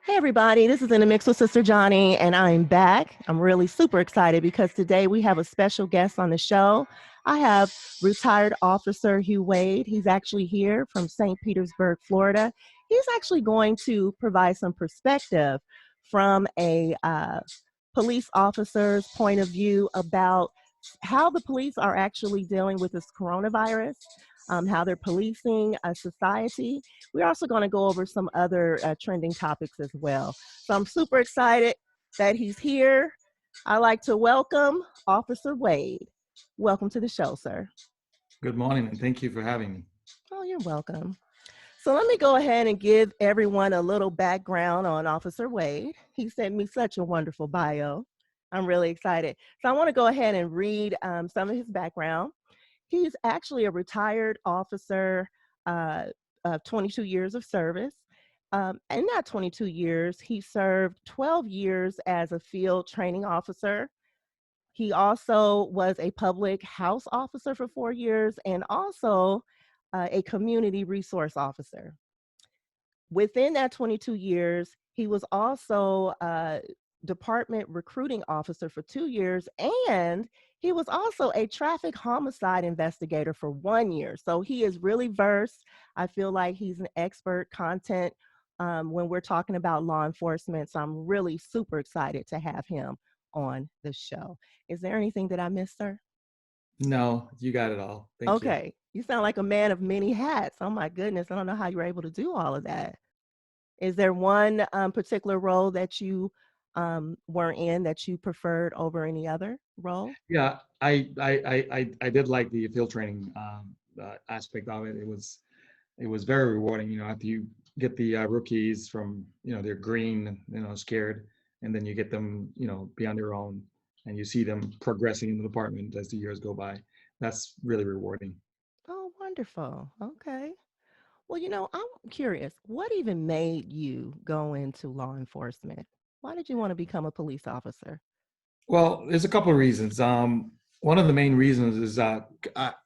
Hey everybody, this is In the Mix with Sister Johnny, and I'm back. I'm really super excited because today we have a special guest on the show. I have retired officer Hugh Wade. He's actually here from St. Petersburg, Florida. He's actually going to provide some perspective from a police officer's point of view about how the police are actually dealing with this coronavirus, how they're policing society. We're also going to go over some other trending topics as well. So I'm super excited that he's here. I'd like to welcome Officer Wade. Welcome to the show, sir. Good morning, and thank you for having me. Oh, you're welcome. So let me go ahead and give everyone a little background on Officer Wade. He sent me such a wonderful bio. I'm really excited. So I want to go ahead and read some of his background. He's actually a retired officer of 22 years of service. In that 22 years, he served 12 years as a field training officer. He also was a public house officer for 4 years and also a community resource officer. Within that 22 years, he was also a department recruiting officer for 2 years, and he was also a traffic homicide investigator for 1 year. So he is really versed. I feel like he's an expert content when we're talking about law enforcement. So I'm really super excited to have him on the show. Is there anything that I missed, sir? No, you got it all. Thank you. Okay. You sound like a man of many hats. Oh my goodness. I don't know how you were able to do all of that. Is there one particular role that you were in that you preferred over any other role? Yeah, I did like the field training aspect of it. It was very rewarding. After you get the rookies from they're green, scared, and then you get them be on their own, and you see them progressing in the department as the years go by. That's really rewarding. Oh, wonderful. Okay. Well, I'm curious. What even made you go into law enforcement? Why did you want to become a police officer? Well, there's a couple of reasons. One of the main reasons is I'm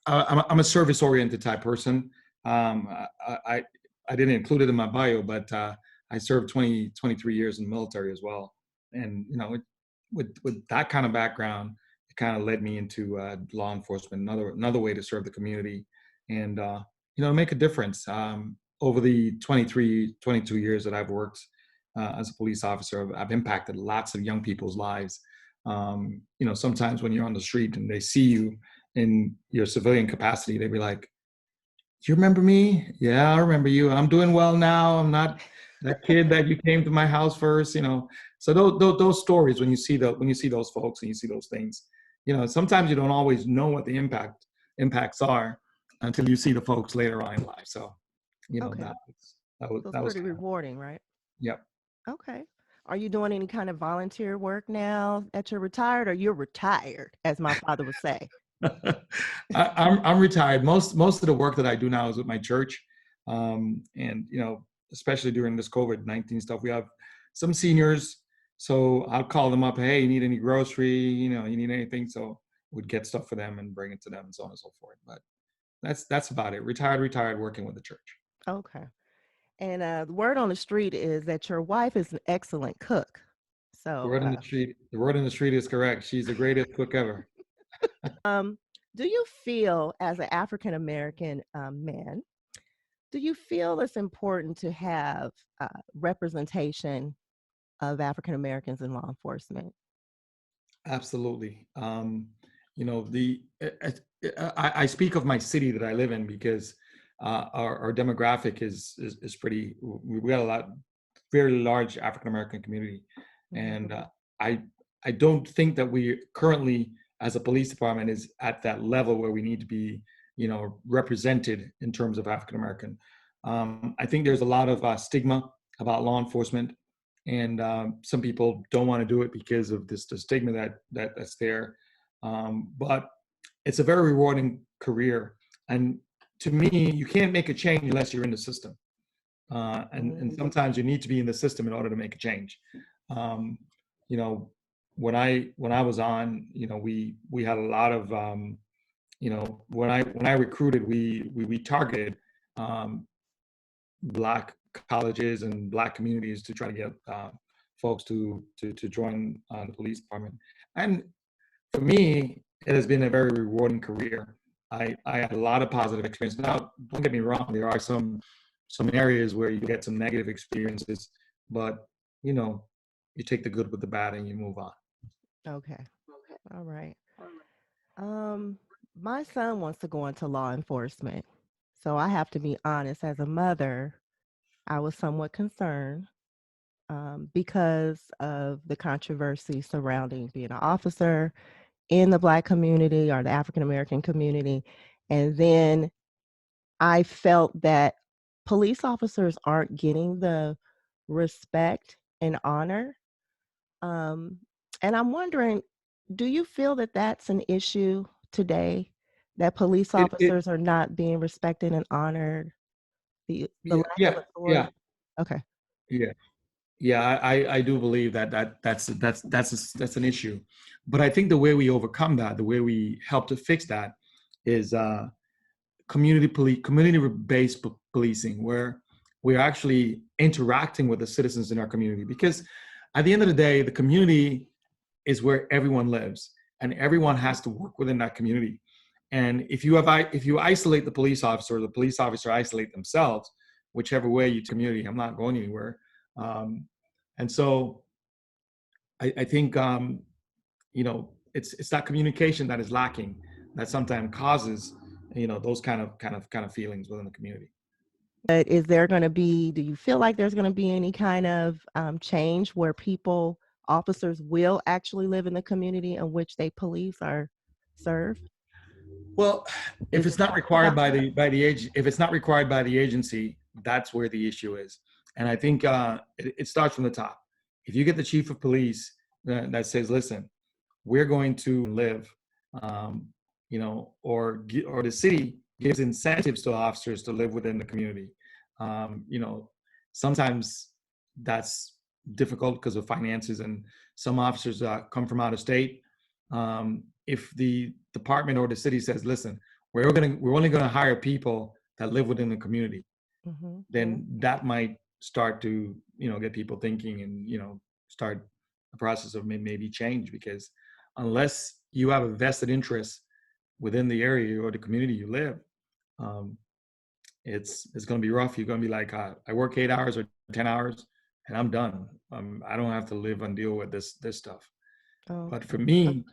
a service-oriented type person. I didn't include it in my bio, but I served 23 years in the military as well. And, with that kind of background, it kind of led me into law enforcement, another way to serve the community and, make a difference. Over the 22 years that I've worked as a police officer, I've impacted lots of young people's lives. Sometimes when you're on the street and they see you in your civilian capacity, they be like, "Do you remember me? Yeah, I remember you. I'm doing well now. I'm not that kid that you came to my house first." So those stories, when you see those folks and you see those things, sometimes you don't always know what the impacts are until you see the folks later on in life. So, Okay. So it's that was pretty kind of, rewarding, right? yep. Okay. Are you doing any kind of volunteer work now that you're retired, or you're retired, as my father would say? I'm retired. Most of the work that I do now is with my church, and especially during this COVID-19 stuff, we have some seniors. So I'll call them up. Hey, you need any grocery? You need anything? So we'd get stuff for them and bring it to them, and so on and so forth. But that's about it. Retired, working with the church. Okay. And the word on the street is that your wife is an excellent cook. The So, word on the street. The word on the street is correct. She's the greatest cook ever. do you feel, as an African American man, do you feel it's important to have representation of African Americans in law enforcement? Absolutely. The I speak of my city that I live in because our demographic is pretty. We got a very large African American community, and Mhm. I I don't think that we currently, as a police department, is at that level where we need to be, represented in terms of African American. I think there's a lot of stigma about law enforcement, and some people don't want to do it because of the stigma that's there. But it's a very rewarding career, and to me, you can't make a change unless you're in the system. And Mhm. sometimes you need to be in the system in order to make a change. Um, you know, when I was on, we had a lot of when I recruited, we targeted um, black colleges and Black communities to try to get folks to join the police department. And for me, it has been a very rewarding career. I had a lot of positive experience. Now, don't get me wrong, there are some areas where you get some negative experiences, but you know, you take the good with the bad and you move on. Okay. All right. Um, my son wants to go into law enforcement. So I have to be honest, as a mother, I was somewhat concerned because of the controversy surrounding being an officer in the Black community or the African American community. And then I felt that police officers aren't getting the respect and honor. Um, and I'm wondering, do you feel that that's an issue today, that police It officers are not being respected and honored, the yeah, lack of yeah, authority? yeah, Okay. yeah. Yeah, I do believe that's an issue, but I think the way we overcome that, the way we help to fix that, is community-based policing, where we're actually interacting with the citizens in our community. Because at the end of the day, the community is where everyone lives, and everyone has to work within that community. And if you isolate the police officer, or the police officer isolate themselves, whichever way you community, I'm not going anywhere. Um, and so I think it's that communication that is lacking that sometimes causes those kind of feelings within the community. But is there going to be, do you feel like there's going to be any kind of change where officers will actually live in the community in which they police or serve? Well, if Is it's it not talked required about by that? the age, if it's not required by the agency, that's where the issue is. And I think it starts from the top. If you get the chief of police that says, "Listen, we're going to live," um, or the city gives incentives to officers to live within the community. Um, you know, Sometimes that's difficult because of finances, and some officers come from out of state. If the department or the city says, "Listen, we're only gonna hire people that live within the community," Hmm. then that might start to get people thinking, and start the process of maybe change. Because unless you have a vested interest within the area or the community you live, um, it's going to be rough. You're going to be like, I work 8 hours or 10 hours, and I'm done. I don't have to live and deal with this stuff. But for Okay. me,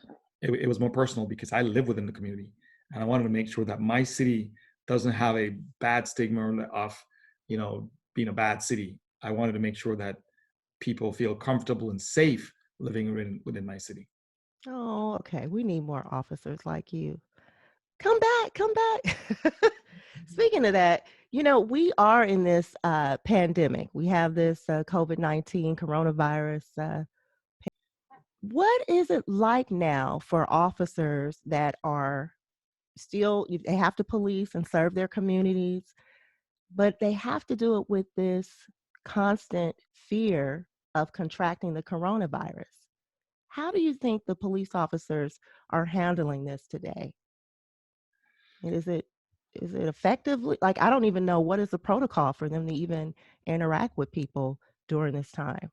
it was more personal because I live within the community, and I wanted to make sure that my city doesn't have a bad stigma of, being a bad city. I wanted to make sure that people feel comfortable and safe living within my city. Oh, okay. We need more officers like you. Come back, come back. Speaking of that, we are in this pandemic. We have this COVID-19 coronavirus. What is it like now for officers that are they have to police and serve their communities, but they have to do it with this constant fear of contracting the coronavirus? How do you think the police officers are handling this today? And is it effectively, like, I don't even know what is the protocol for them to even interact with people during this time.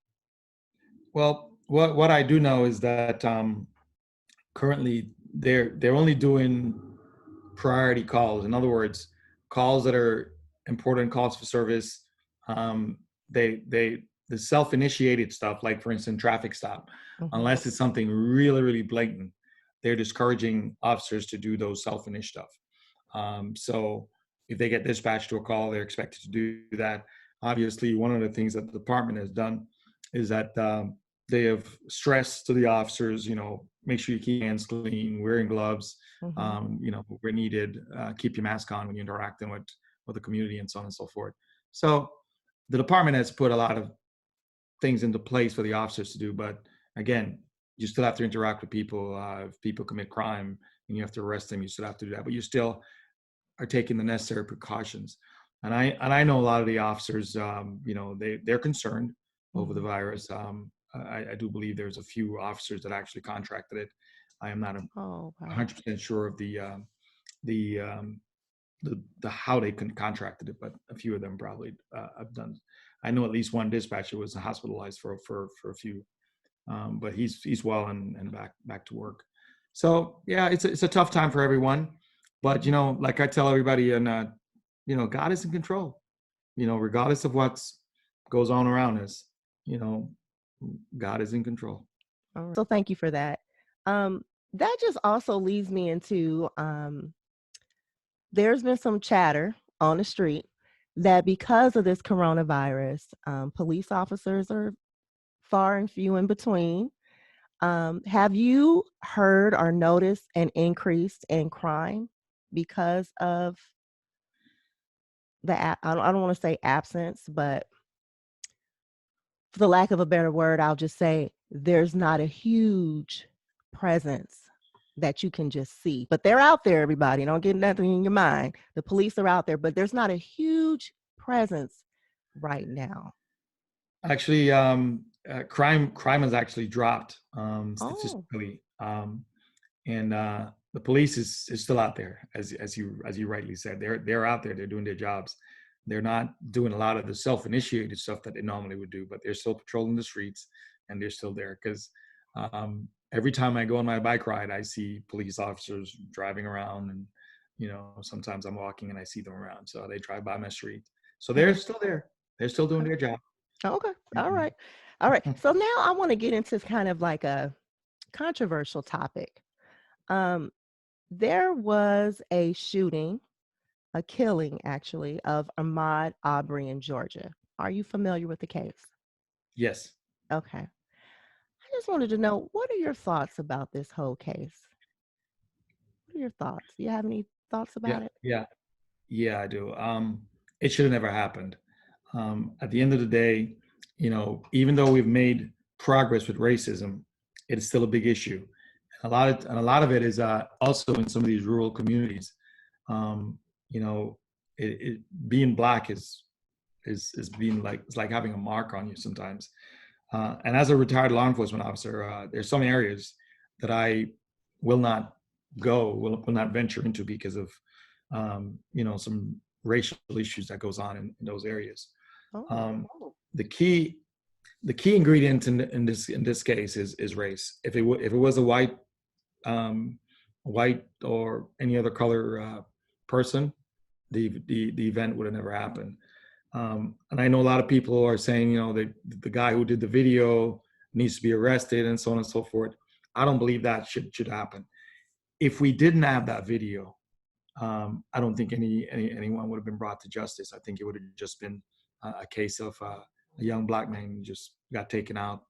Well, what I do know is that currently they're only doing priority calls. In other words, calls that are important calls for service. Um, they the self-initiated stuff, like for instance, traffic stop, Hmm. unless it's something really really blatant, they're discouraging officers to do those self-initiated stuff. So if they get dispatched to a call, they're expected to do that. Obviously, one of the things that the department has done is that they have stressed to the officers, make sure you keep your hands clean, wearing gloves, Hmm. where needed, keep your mask on when you're interacting with the community, and so on and so forth. So the department has put a lot of things into place for the officers to do, but again, you still have to interact with people. If people commit crime and you have to arrest them, you still have to do that, but you still are taking the necessary precautions. And I know a lot of the officers, they're concerned over the Hmm. virus. I do believe there's a few officers that actually contracted it. I am not Oh, wow. 100% sure of the how they contracted it, but a few of them probably have done. I know at least one dispatcher was hospitalized for a few, but he's well and back to work. So yeah, it's a tough time for everyone, but like I tell everybody, and God is in control. Regardless of what's goes on around us, you know, God is in control. All right. So thank you for that. Um, that just also leads me into there's been some chatter on the street that because of this coronavirus, police officers are far and few in between. Have you heard or noticed an increase in crime because of I don't want to say absence, but for the lack of a better word, I'll just say there's not a huge presence that you can just see. But they're out there, everybody. Don't get nothing in your mind. The police are out there, but there's not a huge presence right now. Actually, crime has actually dropped Oh, statistically, and the police is still out there, as you rightly said. They're out there. They're doing their jobs. They're not doing a lot of the self-initiated stuff that they normally would do, but they're still patrolling the streets, and they're still there. Because every time I go on my bike ride, I see police officers driving around, and sometimes I'm walking and I see them around. So they drive by my street. So they're okay. still there. They're still doing their job. Okay. All Mhm. right. All right. So now I want to get into kind of like a controversial topic. Um, there was a shooting, a killing actually, of Ahmaud Arbery in Georgia. Are you familiar with the case? Yes. Okay. I just wanted to know, what are your thoughts about this whole case? What are your thoughts? Do you have any thoughts Yeah. about it? Yeah. Yeah, I do. It should have never happened. At the end of the day, even though we've made progress with racism, it is still a big issue. And a lot of it is also in some of these rural communities. Um, you know, being black is being like it's like having a mark on you sometimes. And as a retired law enforcement officer, there's some areas that I will not will not venture into because of some racial issues that goes on in those areas. Oh, Um, the key the key ingredient in this case is race. If it was a um, white or any other color person, the event would have never happened. And I know a lot of people are saying, the guy who did the video needs to be arrested and so on and so forth. I don't believe that should happen. If we didn't have that video, I don't think anyone would have been brought to justice. I think it would have just been a case of a young black man just got taken out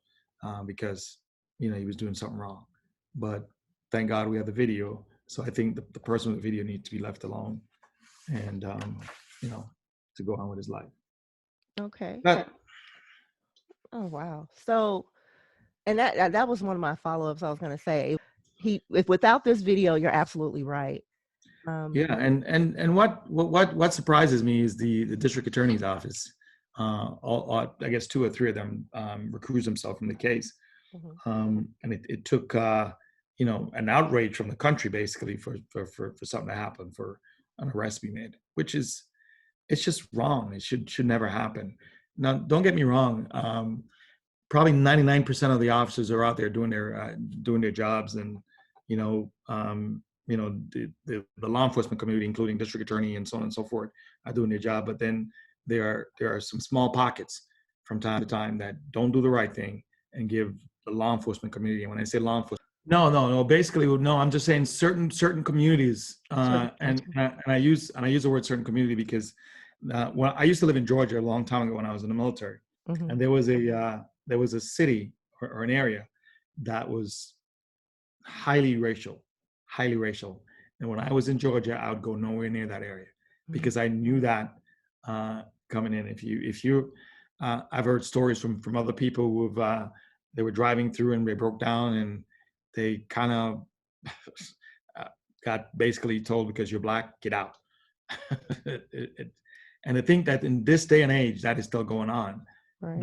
because he was doing something wrong. But thank God we have the video. So I think the person with the video needs to be left alone and you know to go on with his life. okay. But Oh, wow. So, and that was one of my follow-ups. I was going to say, if without this video, you're absolutely right. yeah, and what surprises me is the district attorney's office. I guess two or three of them recused themselves from the case, Mhm. and it took an outrage from the country basically for something to happen, for an arrest to be made, which is it's just wrong. It should never happen. Now, don't get me wrong. Probably 99% of the officers are out there doing their jobs, and you know the law enforcement community, including district attorney and so on and so forth, are doing their job. But then there are some small pockets from time to time that don't do the right thing and give the law enforcement community, and when I say law enforcement, no, basically no, I'm just saying certain communities, Certain, and I use the word certain community because when I used to live in Georgia a long time ago when I was in the military, mhm. and there was a city or an area that was highly racial, highly racial. And when I was in Georgia, I would go nowhere near that area Mhm. because I knew that coming in. I've heard stories from other people who've they were driving through and they broke down and they kind of uh, got basically told, because you're black, get out. it, it, and I think that in this day and age, that is still going on. Right.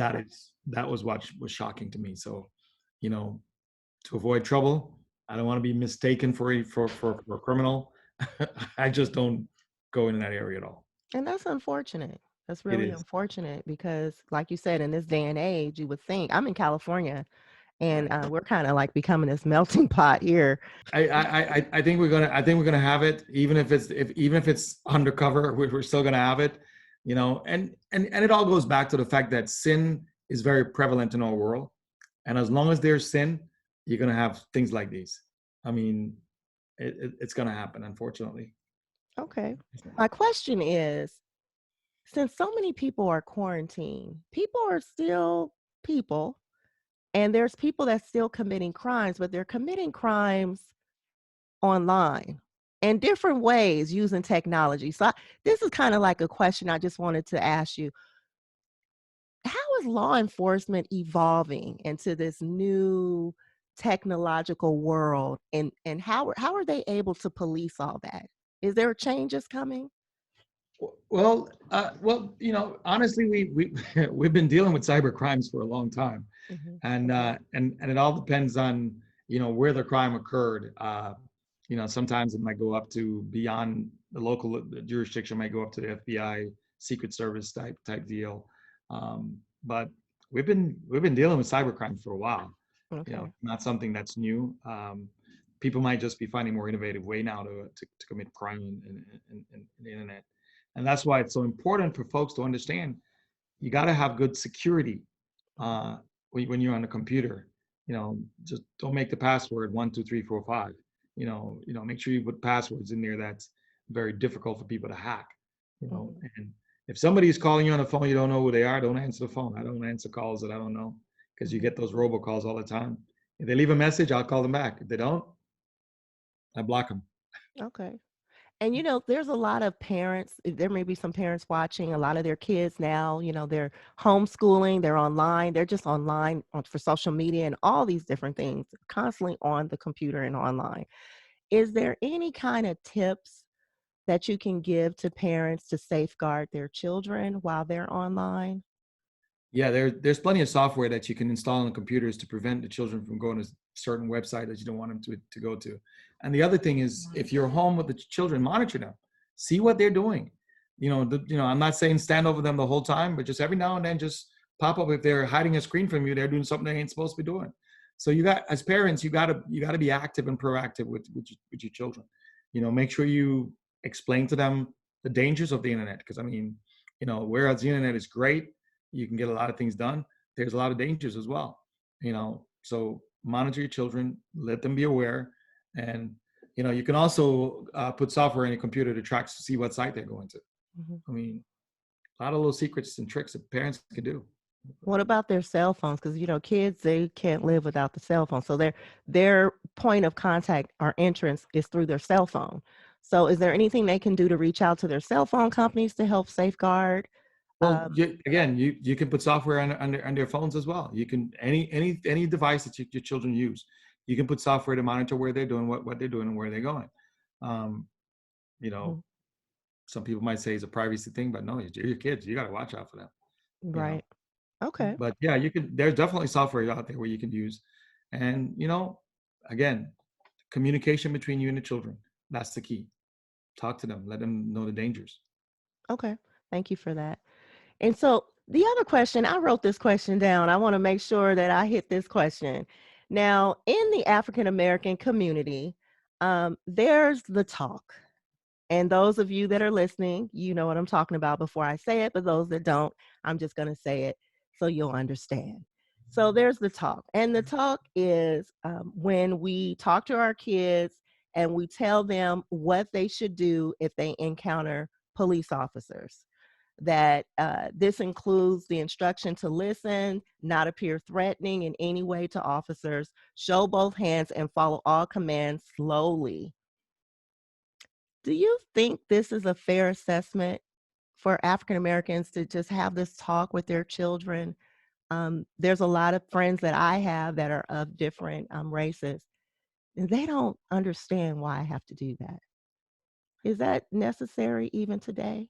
That was what was shocking to me. So, you know, to avoid trouble, I don't want to be mistaken for a criminal. I just don't go in that area at all. And that's unfortunate. That's It really is. unfortunate because, like you said, in this day and age, you would think I'm in California, and Right. we're kind of like becoming this melting pot here. I think we're gonna have it, even if it's undercover, we're still gonna have it, you know. And it all goes back to the fact that sin is very prevalent in our world, and as long as there's sin, you're gonna have things like these. I mean, it's gonna happen, unfortunately. Okay. My question is, since so many people are quarantined, people are still people, and there's people that's still committing crimes, but they're committing crimes online in different ways using technology. So this is kind of like a question I just wanted to ask you. How is law enforcement evolving into this new technological world, and how are they able to police all that? Is there changes coming? Well, you know, honestly, we we've been dealing with cyber crimes for a long time, Hmm. and it all depends on, you know, where the crime occurred. You know, sometimes it might go up to beyond the local jurisdiction, might go up to the FBI, Secret Service type deal. But we've been dealing with cyber crime for a while. You know, Okay. not something that's new. People might just be finding more innovative way now to commit crime in the internet, and that's why it's so important for folks to understand you got to have good security uh, when you're on a computer. You know, just don't make the password 1 2 3 4 5. Make sure you put passwords in there that's very difficult for people to hack. You know, Mhm. and if somebody is calling you on the phone, you don't know who they are, don't answer the phone. I don't answer calls that I don't know, because you Mhm. get those robocalls all the time. If they leave a message, I'll call them back. If they don't, I block them. Okay. And there's a lot of parents, there may be some parents watching, a lot of their kids now, they're homeschooling, they're online, they're just online for social media and all these different things, constantly on the computer and online. Is there any kind of tips that you can give to parents to safeguard their children while they're online? Yeah, there's plenty of software that you can install on computers to prevent the children from going to certain website that you don't want them to go to. And the other thing is, if you're home with the children, monitor them, see what they're doing. I'm not saying stand over them the whole time, but just every now and then, just pop up. If they're hiding a screen from you, they're doing something they ain't supposed to be doing. So as parents, you got to be active and proactive with your children. Make sure you explain to them the dangers of the internet, because I mean, whereas the internet is great, you can get a lot of things done, there's a lot of dangers as well. So monitor your children, let them be aware. And you can also put software in your computer to track to see what site they're going to. Mhm. I mean, a lot of little secrets and tricks that parents can do. What about their cell phones? Because kids, they can't live without the cell phone. So their point of contact or entrance is through their cell phone. So is there anything they can do to reach out to their cell phone companies to help safeguard? Well, Um, again, you can put software on their phones as well. You can any device that your children use, you can put software to monitor where they're doing, what they're doing, and where they're going. Um, you know, mhm. some people might say it's a privacy thing, but no, you're your kids. You got to watch out for them. You know, Right. Okay. but yeah, you can. There's definitely software out there where you can use, and again, communication between you and the children. That's the key. Talk to them. Let them know the dangers. Okay. Thank you for that. And so the other question, I wrote this question down. I want to make sure that I hit this question. Now, in the African American community, there's the talk. And those of you that are listening, you know what I'm talking about before I say it. But those that don't, I'm just going to say it so you'll understand. So there's the talk. And the talk is when we talk to our kids and we tell them what they should do if they encounter police officers. That this includes the instruction to listen, not appear threatening in any way to officers, show both hands, and follow all commands slowly. Do you think this is a fair assessment for African Americans to just have this talk with their children? There's a lot of friends that I have that are of different races, and they don't understand why I have to do that. Is that necessary even today?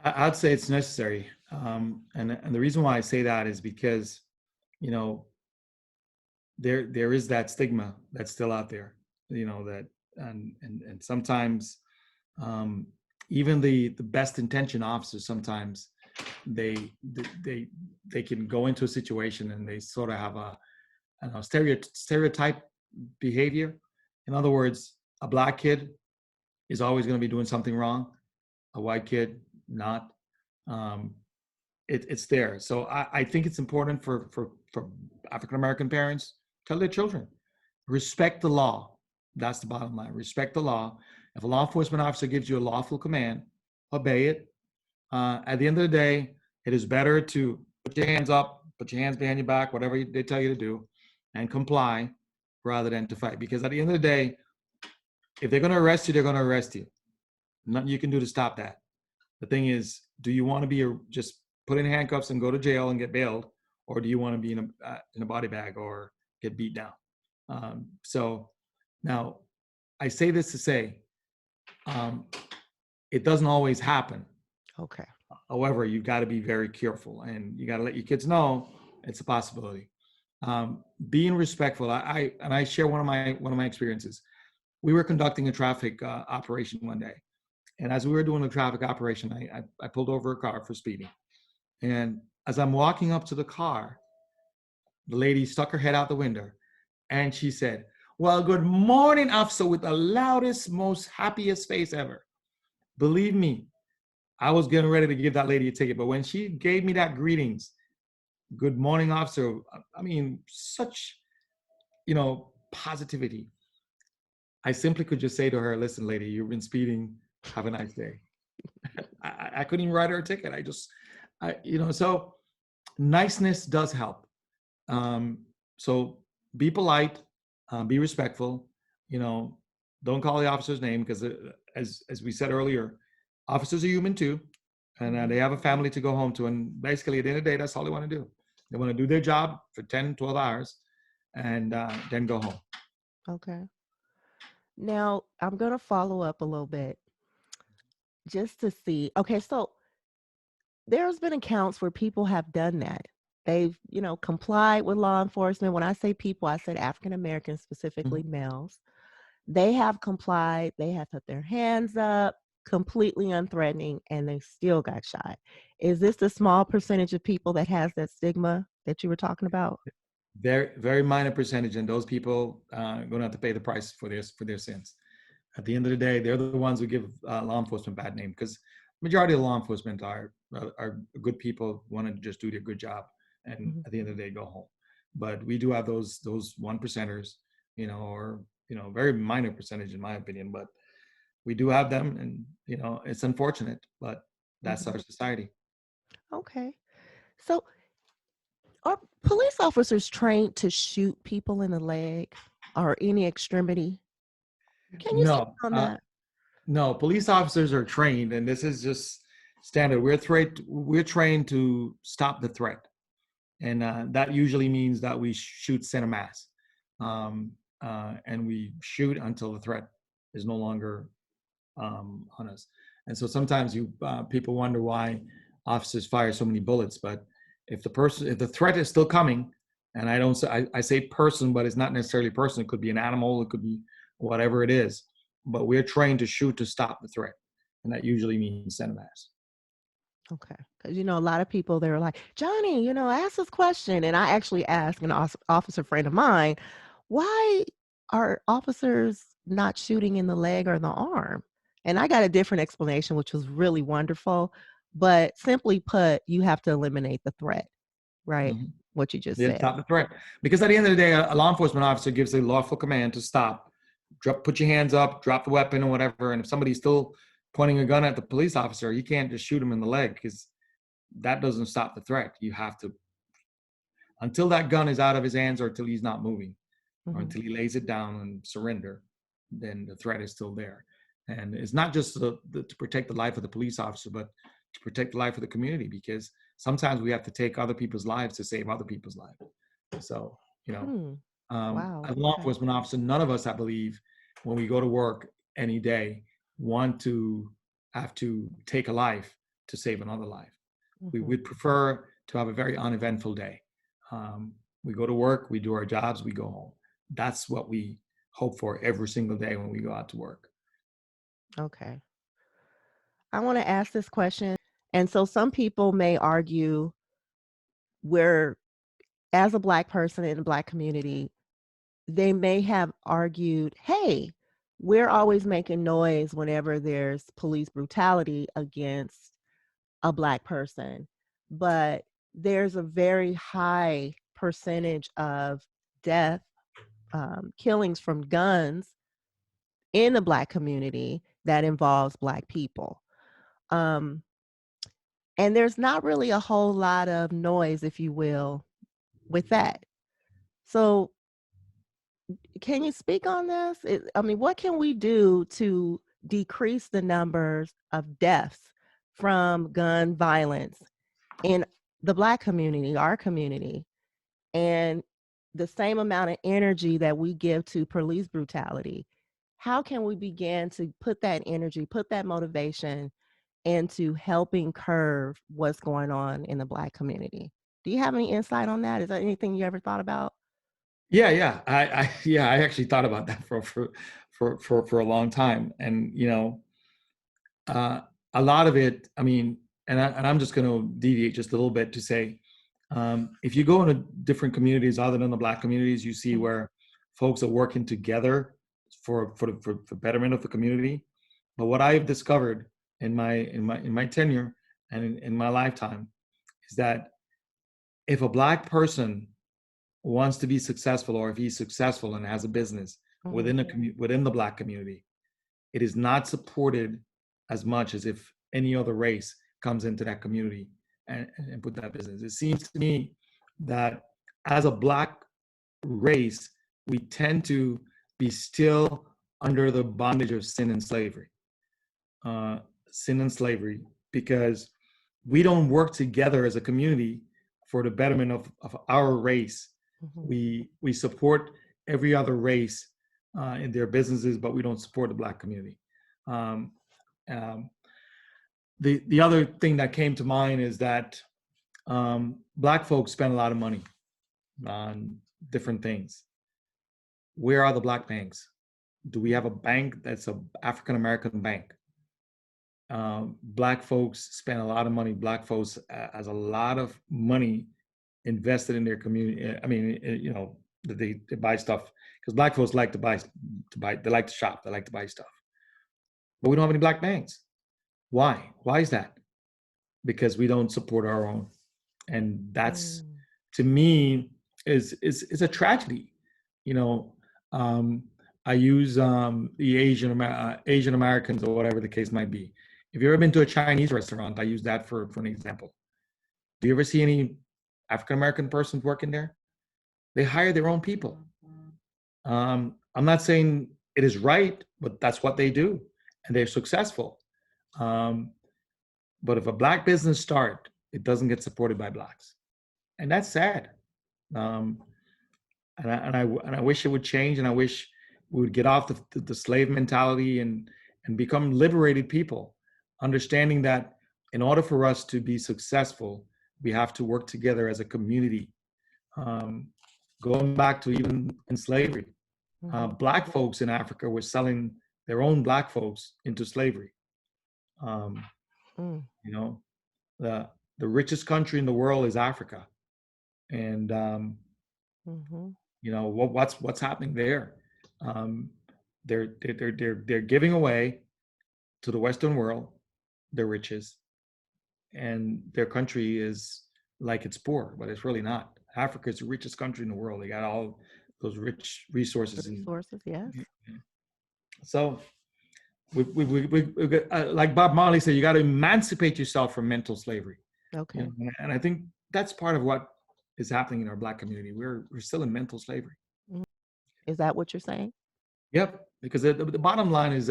I'd say it's necessary, and the reason why I say that is because you know there is that stigma that's still out there. That and sometimes um, even the best intentioned officers sometimes they they they can go into a situation and they sort of have a I don't know, stereotype behavior. In other words, a black kid is always going to be doing something wrong. A white kid not. Um, it's there. So I think it's important for African American parents tell their children respect the law. That's the bottom line. Respect the law. If a law enforcement officer gives you a lawful command, obey it. At the end of the day, it is better to put your hands up, put your hands behind your back, whatever they tell you to do, and comply rather than to fight. Because at the end of the day, if they're going to arrest you, they're going to arrest you. Nothing you can do to stop that. The thing is, do you want to be just put in handcuffs and go to jail and get bailed, or do you want to be in a body bag or get beat down? So now, I say this to say, um, it doesn't always happen. Okay. However, you've got to be very careful, and you got to let your kids know it's a possibility. Being respectful. I share one of my experiences. We were conducting a traffic operation one day, and as we were doing the traffic operation, I pulled over a car for speeding. And as I'm walking up to the car, the lady stuck her head out the window and she said, "Well, good morning, officer," with the loudest, most happiest face ever. Believe me, I was getting ready to give that lady a ticket. But when she gave me that greetings, "Good morning, officer," I mean, such, positivity. I simply could just say to her, "Listen, lady, you've been speeding. Have a nice day." I couldn't even write her a ticket. So niceness does help. So be polite, be respectful. You know, don't call the officer's name because, as we said earlier, officers are human too, and they have a family to go home to. And basically, at the end of the day, that's all they want to do. They want to do their job for 10, 12 hours and then go home. Okay. Now, I'm going to follow up a little bit just to see. Okay, so there's been accounts where people have done that. They've, complied with law enforcement. When I say people, I said African Americans, specifically Mhm. males. They have complied. They have put their hands up, completely unthreatening, and they still got shot. Is this the small percentage of people that has that stigma that you were talking about? Very, very minor percentage, and those people are going to have to pay the price for their sins. At the end of the day, they're the ones who give law enforcement bad name because majority of law enforcement are good people, want to just do their good job, and Mhm. at the end of the day, go home. But we do have those one percenters, or very minor percentage in my opinion, but we do have them, and it's unfortunate, but that's Mhm. our society. Okay. So, are police officers trained to shoot people in the leg or any extremity? Can you speak No, on that? no, police officers are trained, and this is just standard. We're trained to stop the threat, and that usually means that we shoot center mass, um, and we shoot until the threat is no longer on us. And so sometimes people wonder why officers fire so many bullets, but if the threat is still coming, and I say person, but it's not necessarily a person. It could be an animal, it could be whatever it is. But we're trained to shoot to stop the threat, and that usually means center mass. Okay. Because, a lot of people, they're like, Johnny, ask this question. And I actually asked an officer friend of mine, why are officers not shooting in the leg or the arm? And I got a different explanation, which was really wonderful. But simply put, you have to eliminate the threat, right? Mhm. What you just Yeah, said. stop the threat. Because at the end of the day, a law enforcement officer gives a lawful command to stop, put your hands up, drop the weapon or whatever. And if somebody's still pointing a gun at the police officer, you can't just shoot him in the leg because that doesn't stop the threat. You have to, until that gun is out of his hands or until he's not moving or Hmm. until he lays it down and surrender, then the threat is still there. And it's not just to protect the life of the police officer, but to protect the life of the community because sometimes we have to take other people's lives to save other people's lives. So, Hmm. Wow. as a law Okay. enforcement officer, none of us, I believe, when we go to work any day, want to have to take a life to save another life. We Hmm. would prefer to have a very uneventful day. We go to work, we do our jobs, we go home. That's what we hope for every single day when we go out to work. Okay. I want to ask this question. And so some people may argue where, as a Black person in the Black community, they may have argued, hey, we're always making noise whenever there's police brutality against a Black person. But there's a very high percentage of death, killings from guns in the Black community that involves Black people. Um, and there's not really a whole lot of noise, if you will, with that. So, can you speak on this? I mean, what can we do to decrease the numbers of deaths from gun violence in the Black community, our community, and the same amount of energy that we give to police brutality? How can we begin to put that energy, put that motivation into helping curb what's going on in the Black community? Do you have any insight on that? Is that anything you ever thought about? Yeah. I actually thought about that for a long time. And, uh, a lot of it, I mean, I'm just going to deviate just a little bit to say, if you go into different communities other than the Black communities, you see where folks are working together for betterment of the community. But what I've discovered in my tenure and in my lifetime is that if a Black person wants to be successful, or if he's successful and has a business within within the Black community, it is not supported as much as if any other race comes into that community and put that business. It seems to me that as a Black race, we tend to be still under the bondage of sin and slavery. Sin and slavery, because we don't work together as a community for the betterment of our race. We support every other race in their businesses, but we don't support the Black community. Um, um, the other thing that came to mind is that Black folks spend a lot of money on different things. Where are the Black banks? Do we have a bank that's an African American bank? Black folks spend a lot of money. Black folks has a lot of money invested in their community. I mean, they buy stuff because Black folks like to buy. They like to shop. They like to buy stuff. But we don't have any Black banks. Why? Why is that? Because we don't support our own, and that's to me is a tragedy. I use the Asian Americans, or whatever the case might be. If you've ever been to a Chinese restaurant, I use that for an example. Do you ever see any African American persons working there? They hire their own people. I'm not saying it is right, but that's what they do, and they're successful. But if a Black business start, it doesn't get supported by Blacks, and that's sad. And I wish it would change, and I wish we would get off the slave mentality and become liberated people, understanding that in order for us to be successful, we have to work together as a community. Going back to even in slavery, Black folks in Africa were selling their own Black folks into slavery. The richest country in the world is Africa, and what's happening there? They're giving away to the Western world their riches, and their country is like it's poor, but it's really not. Africa is the richest country in the world. They got all those rich resources. Yes. So we like Bob Marley said, you got to emancipate yourself from mental slavery. Okay. And I think that's part of what is happening in our Black community. We're still in mental slavery. Is that what you're saying? Yep. Because the bottom line is,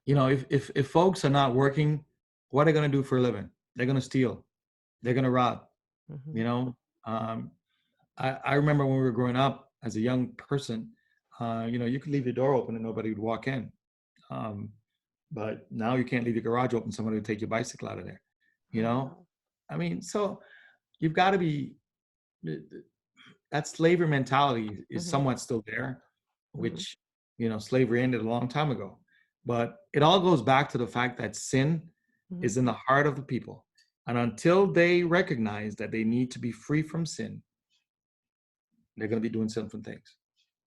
if folks are not working, what are they going to do for a living? They're going to steal. They're going to rob. I remember when we were growing up as a young person, you could leave your door open and nobody would walk in. But now you can't leave your garage open. Somebody would take your bicycle out of there. I mean, so you've got to be, that slavery mentality is somewhat still there, which, slavery ended a long time ago. But it all goes back to the fact that sin Mhm. is in the heart of the people. And until they recognize that they need to be free from sin, they're going to be doing sinful things.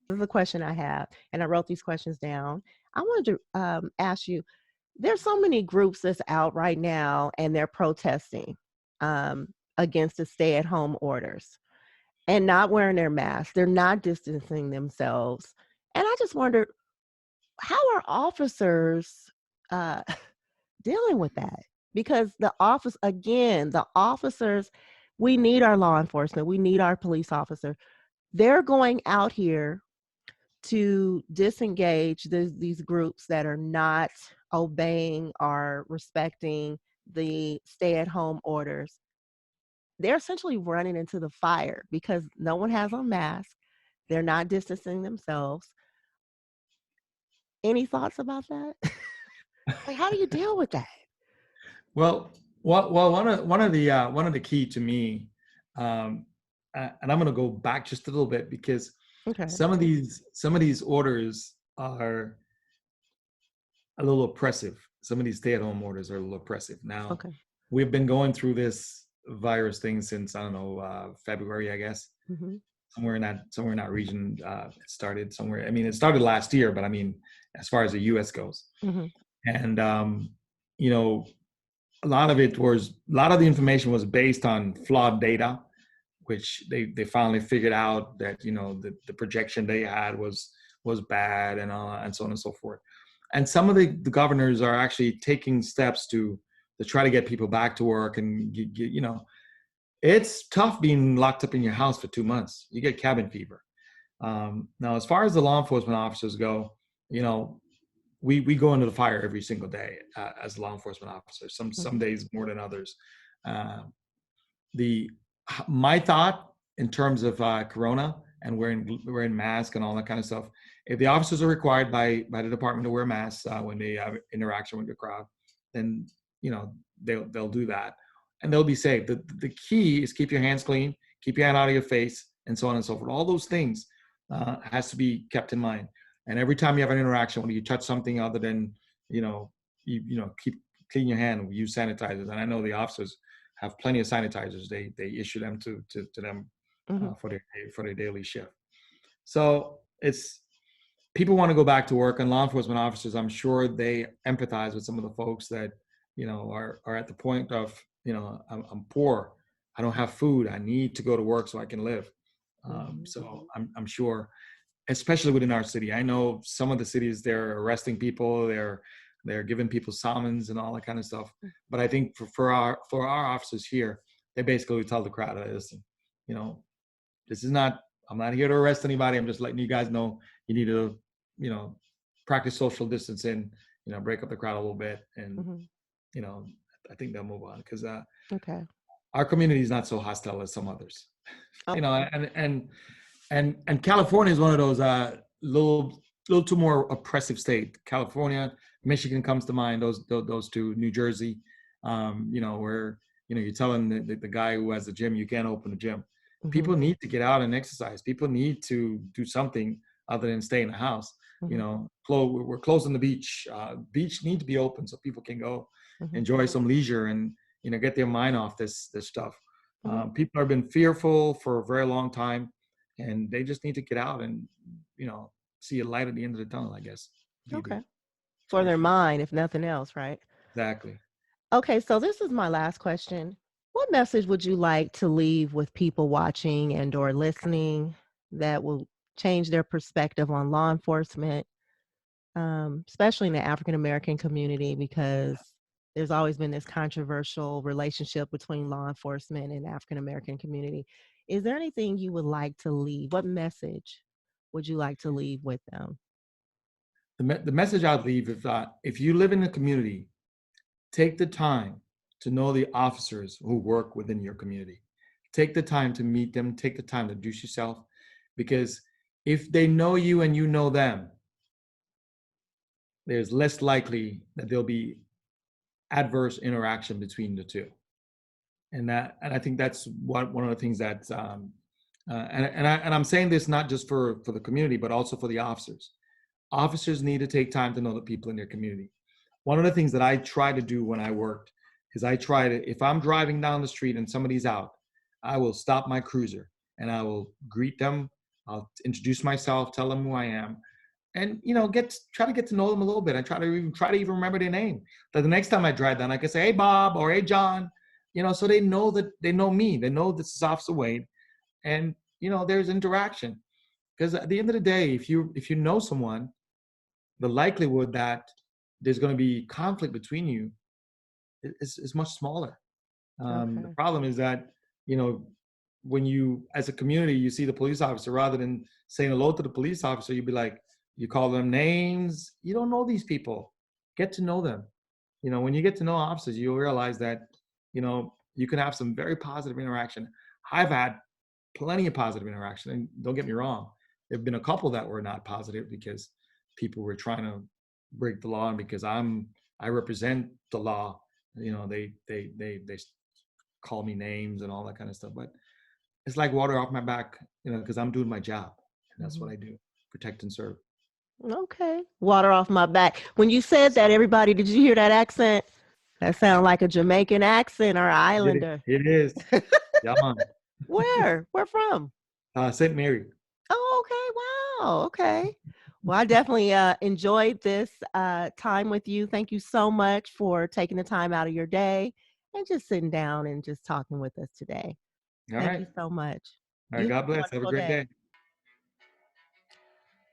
This is a question I have, and I wrote these questions down. I wanted to ask you, there's so many groups that's out right now and they're protesting um, against the stay-at-home orders and not wearing their masks. They're not distancing themselves. And I just wondered, how are officers uh, dealing with that? Because the officers, we need our law enforcement, we need our police officer. They're going out here to disengage these groups that are not obeying or respecting the stay-at-home orders. They're essentially running into the fire because no one has on masks. They're not distancing themselves. Any thoughts about that? Like, how do you deal with that? Well, one of the key to me, um, and I'm going to go back just a little bit because Okay. some of these orders are a little oppressive. Some of these stay-at-home orders are a little oppressive. Now, Okay. we've been going through this virus thing since I don't know February, I guess. Mm-hmm. Somewhere in that region, it started somewhere. I mean, it started last year, but I mean, as far as the U.S. goes, Mm-hmm. and you know, a lot of the information was based on flawed data, which they finally figured out that the projection they had was bad and so on and so forth. And some of the governors are actually taking steps to try to get people back to work and it's tough being locked up in your house for 2 months. You get cabin fever. Now, as far as the law enforcement officers go, you know, we go into the fire every single day as law enforcement officers. Some Mm-hmm. days more than others. Uh, the My thought in terms of corona and wearing masks and all that kind of stuff, if the officers are required by the department to wear masks when they have interaction with the crowd, then they'll do that and they'll be safe. The key is keep your hands clean, keep your hand out of your face, and so on and so forth. All those things has to be kept in mind. And every time you have an interaction, when you touch something other than keep clean your hand, use sanitizers. And I know the officers have plenty of sanitizers. They issue them to them Mm-hmm. for their daily shift. So it's people want to go back to work, and law enforcement officers, I'm sure they empathize with some of the folks that are at the point of I'm poor, I don't have food, I need to go to work so I can live. Mm-hmm. So I'm sure, especially within our city. I know some of the cities they're arresting people, they're giving people summons and all that kind of stuff. But I think for our officers here, they basically tell the crowd, listen, you know, this is not. I'm not here to arrest anybody. I'm just letting you guys know you need to, you know, practice social distancing. Break up the crowd a little bit, and Mm-hmm. you know, I think they'll move on because Okay. our community is not so hostile as some others. Oh. And California is one of those little too more oppressive state. California, Michigan comes to mind. Those two. New Jersey, where you're telling the guy who has the gym you can't open the gym. Mm-hmm. People need to get out and exercise. People need to do something other than stay in the house. Mm-hmm. We're closing the beach. Beach need to be open so people can go Mm-hmm. enjoy some leisure and get their mind off this stuff. Mm-hmm. People have been fearful for a very long time, and they just need to get out and see a light at the end of the tunnel, I guess. Be Okay. the For their issue. mind, if nothing else, right? Exactly. Okay, so this is my last question. What message would you like to leave with people watching and or listening that will change their perspective on law enforcement, especially in the African American community, because there's always been this controversial relationship between law enforcement and African American community. Is there anything you would like to leave? What message would you like to leave with them? The message I'd leave is that if you live in a community, take the time to know the officers who work within your community. Take the time to meet them. Take the time to introduce yourself, because if they know you and you know them, there's less likely that there'll be adverse interaction between the two. And I think that's one of the things that I'm saying this not just for the community, but also for the officers. Officers need to take time to know the people in their community. one of the things that I try to do when I worked is if I'm driving down the street and somebody's out, I will stop my cruiser and I will greet them. I'll introduce myself, tell them who I am, and try to get to know them a little bit. I try to even remember their name. That the next time I drive down, I can say, "Hey, Bob," or "Hey, John," so they know that they know me. They know this is Officer Wade, and there's interaction. Because at the end of the day, if you know someone, the likelihood that there's going to be conflict between you is much smaller. The Okay. problem is that, when you, as a community, you see the police officer, rather than saying hello to the police officer, you'd be like, you call them names. You don't know these people. Get to know them. When you get to know officers, you'll realize that, you can have some very positive interaction. I've had plenty of positive interaction, and don't get me wrong, there've been a couple that were not positive because people were trying to break the law, and because I represent the law, they call me names and all that kind of stuff. But it's like water off my back, because I'm doing my job, and that's what I do: protect and serve. Okay. Water off my back. When you said that, everybody, did you hear that accent? That sounded like a Jamaican accent or Islander. It is. Yeah, man. Where? Where from? St. Mary. Oh, okay. Wow. Okay. Well, I definitely enjoyed this time with you. Thank you so much for taking the time out of your day and just sitting down and just talking with us today. All Thank right. you so much. All You right. have God a bless. Have a wonderful great day. day.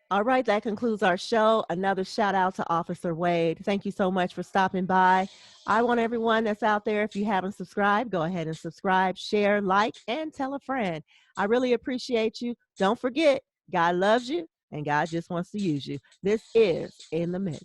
All right, that concludes our show. Another shout out to Officer Wade. Thank you so much for stopping by. I want everyone that's out there, if you haven't subscribed, go ahead and subscribe, share, like, and tell a friend. I really appreciate you. Don't forget, God loves you and God just wants to use you. This is In the Mixx.